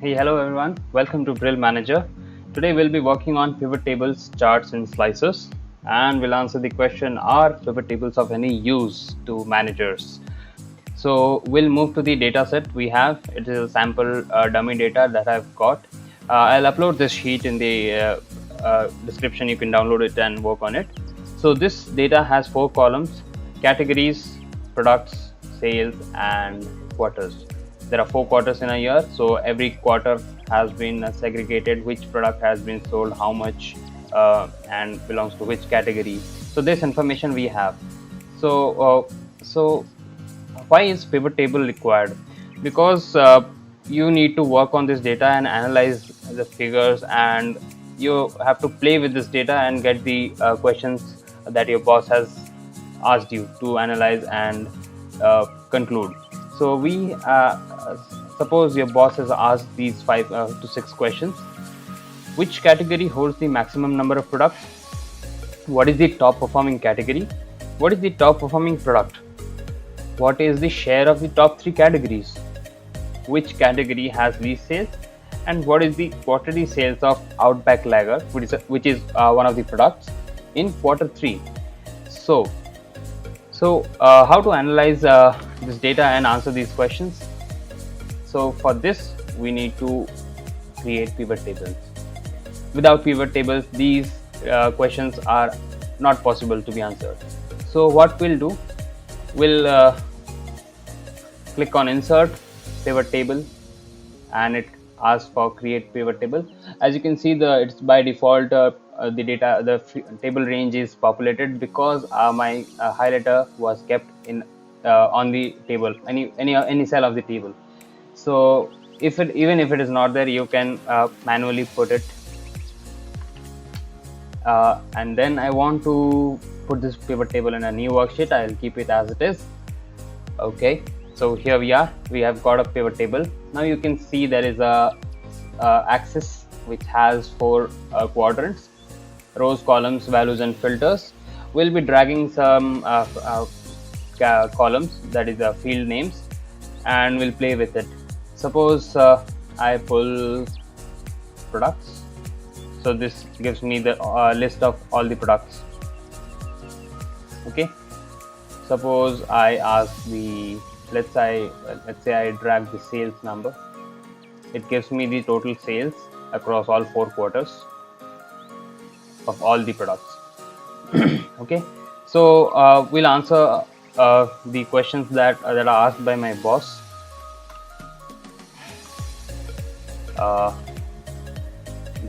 Hey, hello everyone. Welcome to Brill Manager. Today we'll be working on pivot tables, charts, and slicers, and we'll answer the question: Are pivot tables of any use to managers? So we'll move to the data set we have. It is a sample dummy data that I've got. I'll upload this sheet in the description. You can download it and work on it. So this data has 4 columns: categories, products, sales, and quarters. There are 4 quarters in a year, so every quarter has been segregated which product has been sold, how much, and belongs to which category. So this information we have. So why is pivot table required? Because you need to work on this data and analyze the figures, and you have to play with this data and get the questions that your boss has asked you to analyze and conclude. So we suppose your boss has asked these 5 to 6 questions. Which category holds the maximum number of products? What is the top performing category? What is the top performing product? What is the share of the top 3 categories? Which category has least sales? And what is the quarterly sales of Outback Lager, which is one of the products, in quarter 3? So how to analyze this data and answer these questions? So for this, we need to create pivot tables. Without pivot tables, these questions are not possible to be answered. So what we'll do, we'll click on insert pivot table, and it asks for create pivot table. As you can see, it's by default the data, the table range is populated because my highlighter was kept in on the table, any cell of the table. So even if it is not there, you can manually put it. And then I want to put this pivot table in a new worksheet. I'll keep it as it is. Okay, so here we have got a pivot table. Now you can see there is a axis which has 4 quadrants: rows, columns, values, and filters. We'll be dragging some columns, that is the field names, and we'll play with it. Suppose I pull products. So this gives me the list of all the products. Okay, suppose I ask let's say I drag the sales number. It gives me the total sales across all 4 quarters of all the products. Okay, so we'll answer the questions that are asked by my boss.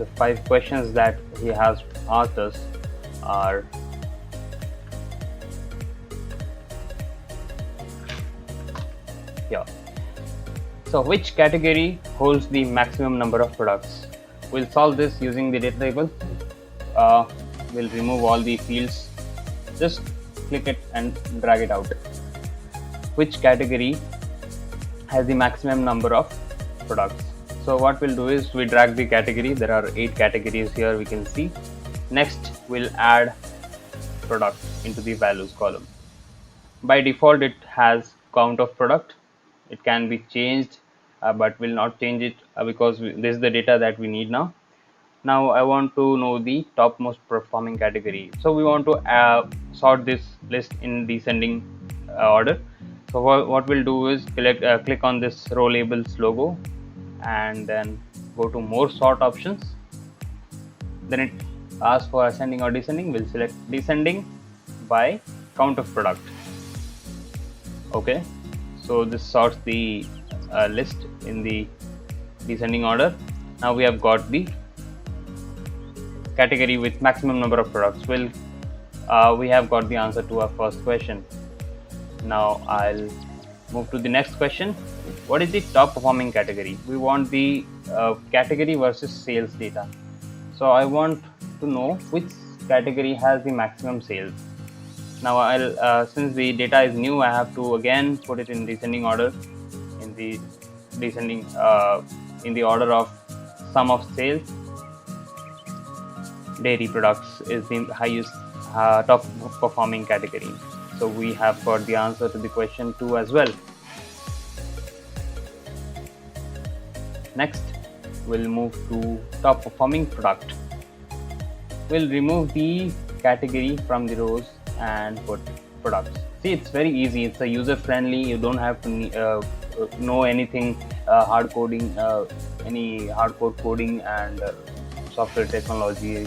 The 5 questions that he has asked us are: here. So which category holds the maximum number of products? We'll solve this using the data table. We'll remove all the fields. Just click it and drag it out. Which category has the maximum number of products? So what we'll do is we drag the category. There are 8 categories here, we can see. Next, we'll add product into the values column. By default, it has count of product. It can be changed, but we'll not change it because this is the data that we need now. Now I want to know the topmost performing category. So we want to sort this list in descending order. So what we'll do is click on this row labels logo, and then go to more sort options. Then it asks for ascending or descending. We'll select descending by count of product. Okay, so this sorts the list in the descending order. Now we have got the category with maximum number of products. We have got the answer to our first question. Now I'll move to the next question. What is the top performing category? We want the category versus sales data. So I want to know which category has the maximum sales. Now since the data is new, I have to again put it in descending order, in the order of sum of sales. Dairy products is the highest top performing category. So we have got the answer to the question 2 as well. Next, we'll move to top performing product. We'll remove the category from the rows and put products. See, it's very easy. It's a user friendly. You don't have to know anything hard coding, any hardcore coding and software technology,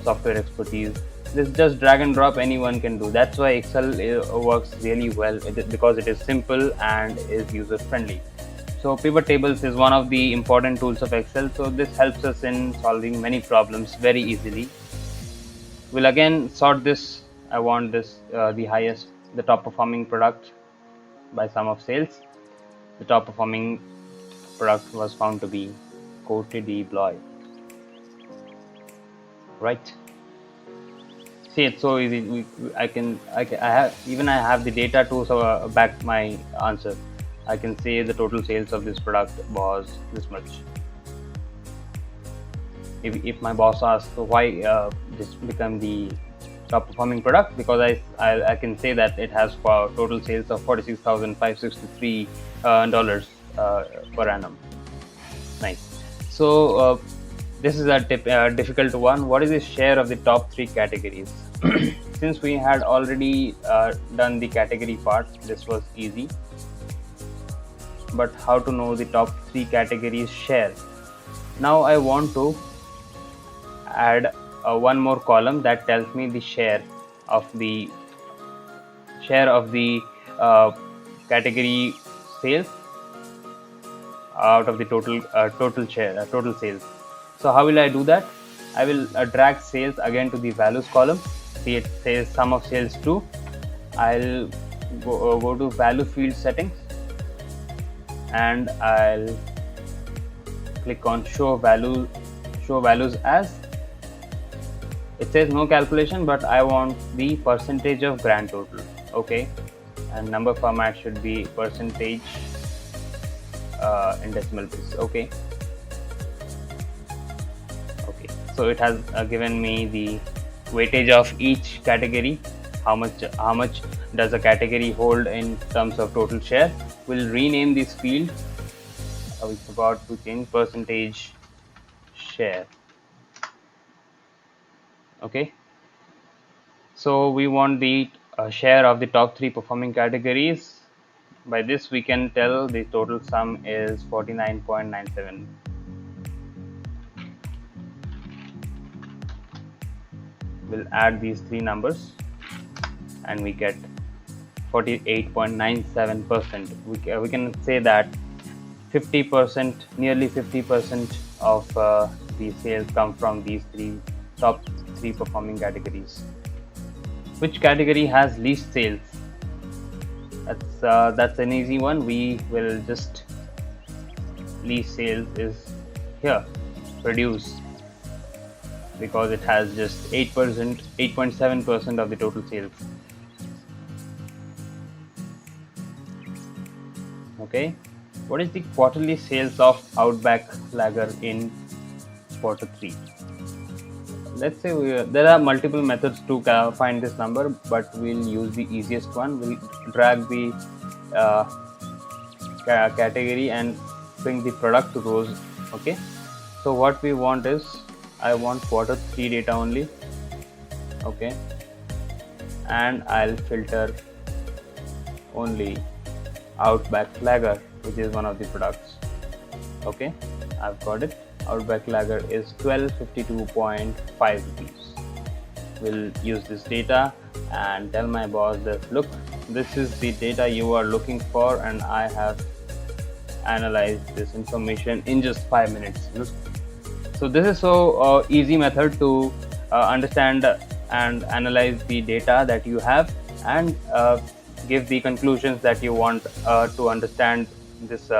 software expertise. This just drag and drop, anyone can do. That's why Excel works really well, because it is simple and is user friendly. So pivot tables is one of the important tools of Excel. So this helps us in solving many problems very easily. We'll again sort this. I want this the top performing product by sum of sales. The top performing product was found to be Coated Bloy. Right. See, it's so easy. I have the data to back my answer. I can say the total sales of this product was this much. If my boss asks why this become the top performing product, because I can say that it has total sales of $46,563 per annum. Nice. So this is a difficult one. What is the share of the top 3 categories? Since we had already done the category part, this was easy. But how to know the top 3 categories share? Now I want to add one more column that tells me the share of the category sales out of the total sales. So how will I do that? I will drag sales again to the values column. See, it says sum of sales 2. I'll go to value field settings, and I'll click on show values as. It says no calculation, but I want the percentage of grand total. Okay, and number format should be percentage in decimal place. Okay, so it has given me the weightage of each category. How much does a category hold in terms of total share? We'll rename this field. We forgot to change percentage share. Okay, so we want the share of the top 3 performing categories. By this we can tell the total sum is 49.97. We'll add these 3 numbers and we get 48.97%. We can say that 50%, nearly 50% of the sales come from these top 3 performing categories. Which category has least sales? That's an easy one. We will just least sales is here, produce, because it has just 8.7% of the total sales. Okay, what is the quarterly sales of Outback Lager in quarter 3? Let's say there are multiple methods to find this number, but we'll use the easiest one. We'll drag the category and bring the product to rows. Okay, so what we want is, I want quarter 3 data only. Okay, and I'll filter only Outback Lager, which is one of the products. Okay, I've got it. Outback Lager is 1252.5 rupees. We'll use this data and tell my boss that, look, this is the data you are looking for, and I have analyzed this information in just 5 minutes. So this is so easy method to understand and analyze the data that you have, and give the conclusions that you want to understand this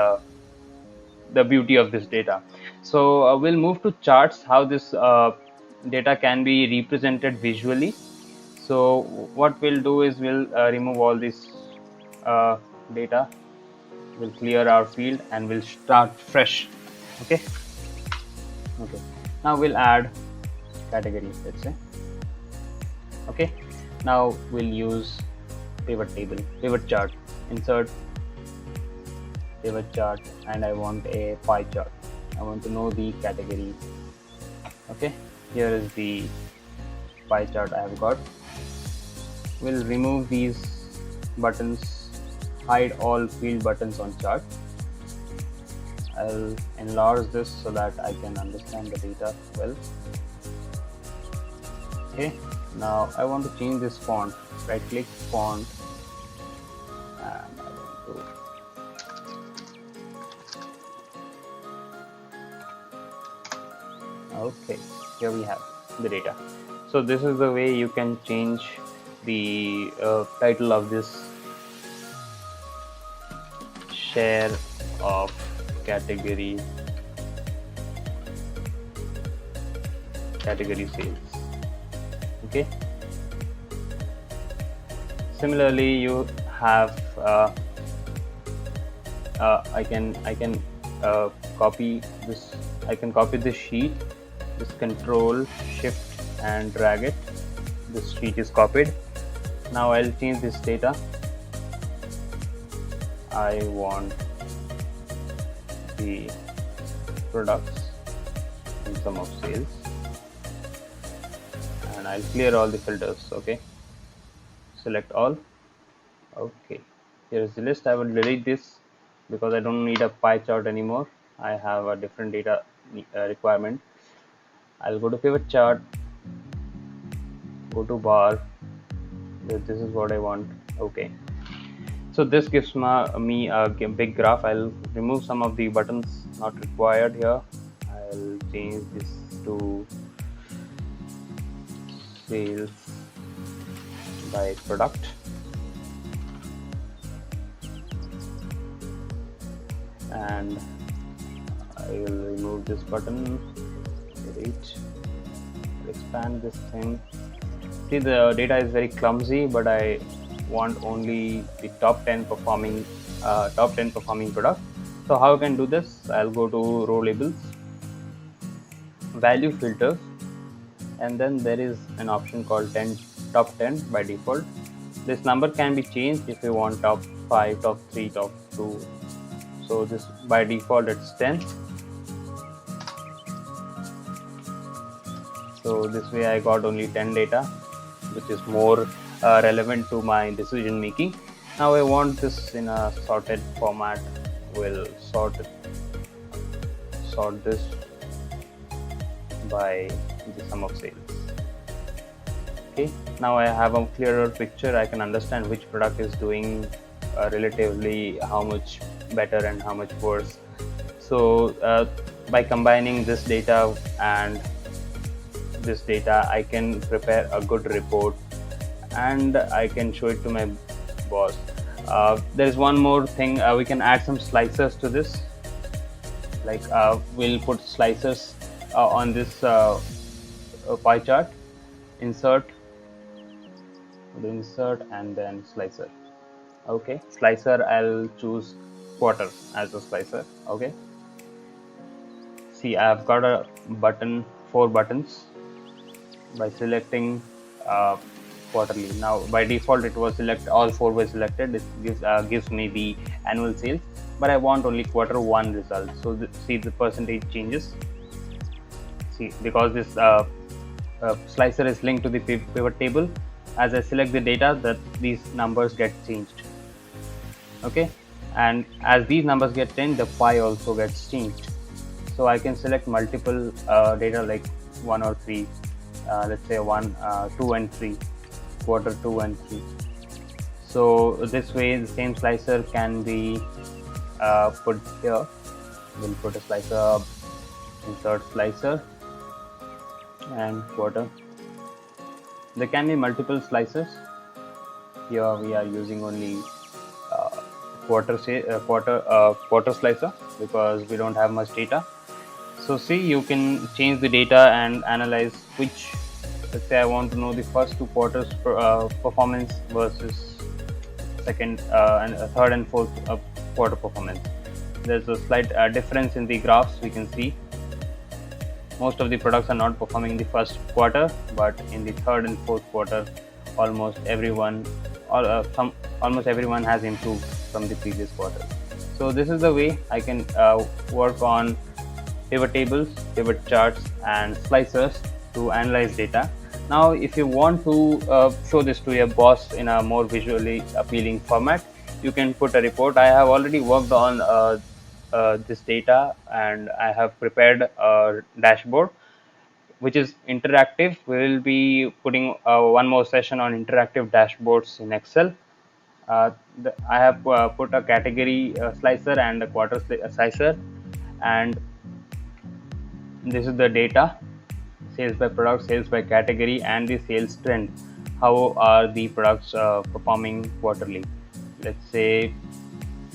the beauty of this data. So we'll move to charts, how this data can be represented visually. So what we'll do is we'll remove all this data. We'll clear our field and we'll start fresh. Okay, now we'll add category, let's say. Okay, now we'll use pivot chart, insert pivot chart, and I want a pie chart. I want to know the category. Okay, here is the pie chart I have got. We'll remove these buttons, hide all field buttons on chart. I'll enlarge this so that I can understand the data well. Okay, now I want to change this font. Right click font, and I want to okay, here we have the data. So this is the way you can change the title of this share of category sales. Okay, similarly you have I can copy this. I can copy this sheet, this control shift and drag it. This sheet is copied. Now I'll change this data. I want the products and sum of sales, and I'll clear all the filters. Okay, select all. Okay, here is the list. I will delete this because I don't need a pie chart anymore. I have a different data requirement. I'll go to pivot chart, go to bar. This is what I want. Okay, so this gives me a big graph. I'll remove some of the buttons not required here. I'll change this to sales by product, and I will remove this button. Delete. Expand this thing. See, the data is very clumsy, but I want only the top 10 performing product. So how I can do this? I'll go to row labels, value filters, and then there is an option called top 10 by default. This number can be changed if you want top 5, top 3, top 2. So this by default it's 10. So this way I got only 10 data, which is more relevant to my decision making. Now I want this in a sorted format. We'll sort this by the sum of sales. Okay, now I have a clearer picture. I can understand which product is doing relatively how much better and how much worse. So by combining this data and this data, I can prepare a good report and I can show it to my boss. There is one more thing. We can add some slicers to this. Like we'll put slicers on this pie chart. Insert and then slicer. Okay, slicer, I'll choose quarter as a slicer. Okay, see, I've got a button, 4 buttons. By selecting quarterly, now by default it was select all 4 were selected. It gives me the annual sales, but I want only quarter 1 result. So see, the percentage changes. See, because this slicer is linked to the pivot table, as I select the data, that these numbers get changed. Okay, and as these numbers get changed, the pie also gets changed. So I can select multiple data like 1 or 3. Let's say 1, 2 and 3, quarter 2 and 3. So this way the same slicer can be put here. We'll put a slicer, insert slicer and quarter. There can be multiple slicers. Here we are using only quarter slicer because we don't have much data. So see, you can change the data and analyze which, let's say I want to know the first 2 quarters performance versus second and third and fourth quarter performance. There's a slight difference in the graphs. We can see most of the products are not performing in the first quarter, but in the third and fourth quarter, almost everyone has improved from the previous quarter. So this is the way I can work on pivot tables, pivot charts, and slicers to analyze data. Now, if you want to show this to your boss in a more visually appealing format, you can put a report. I have already worked on this data, and I have prepared a dashboard which is interactive. We will be putting one more session on interactive dashboards in Excel. I have put a category slicer and a quarter slicer, and this is the data: sales by product, sales by category, and the sales trend. How are the products performing quarterly? Let's say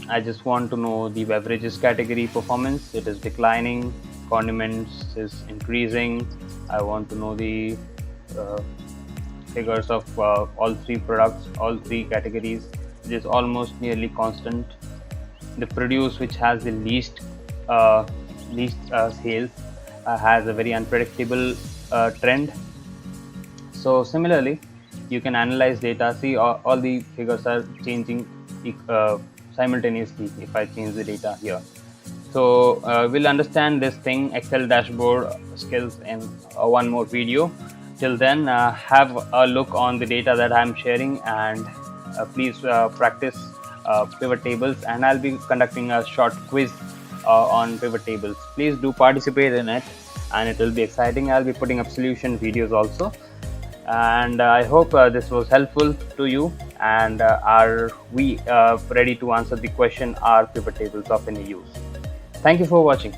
I just want to know the beverages category performance. It is declining. Condiments is increasing. I want to know the uh, figures of all three products, all three categories. It is almost nearly constant. The produce, which has the least sales, has a very unpredictable trend. So similarly, you can analyze data, see all the figures are changing simultaneously if I change the data here. So we'll understand this thing, Excel dashboard skills, in one more video. Till then, have a look on the data that I'm sharing, and please practice pivot tables, and I'll be conducting a short quiz on pivot tables. Please do participate in it, and it will be exciting. I'll be putting up solution videos also, and I hope this was helpful to you. And are we ready to answer the question, are pivot tables of any use? Thank you for watching.